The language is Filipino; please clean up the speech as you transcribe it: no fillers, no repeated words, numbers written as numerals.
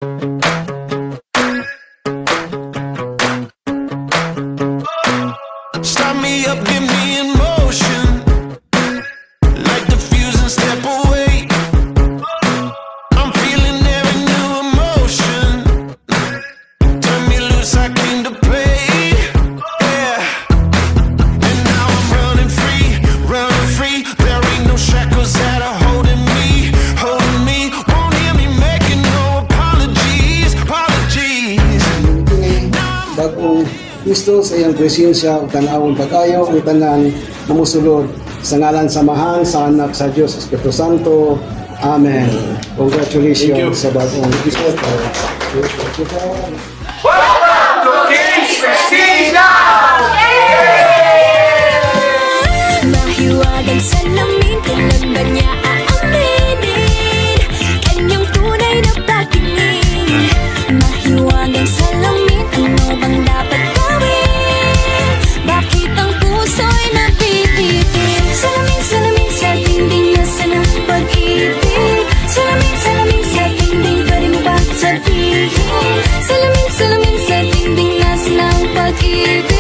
Start me up, get me in motion. Light the fuse and step away. I'm feeling every new emotion. Turn me loose, I came to play. Yeah. And now I'm running free, running free. There ain't no shackles that are holding me, holding me. Won't hear me making no apologies, apologies. Bagong Kristo sa iyang presensya ug tan-awon pag-ayo ug tanan mamusulod sa ngalan sa Mahal sa Anak sa Dios Espiritu Santo. Amen. Congratulations sa bagong Kristo. Welcome to King's Prestige Now! Mahiwagang salamin, kailan ba niya aaminin? Kanyang tunay na pagtingin. Mahiwagang salamin, ano bang dapat gawin? Bakit ang puso'y nabibitin? Salamin, salamin sa dingding, nasaan ang pag-ibig? Salamin, salamin sa dingding, pwede mo ba sabihin? Salamin, salamin sa dingding, nasaan ang pag-ibig?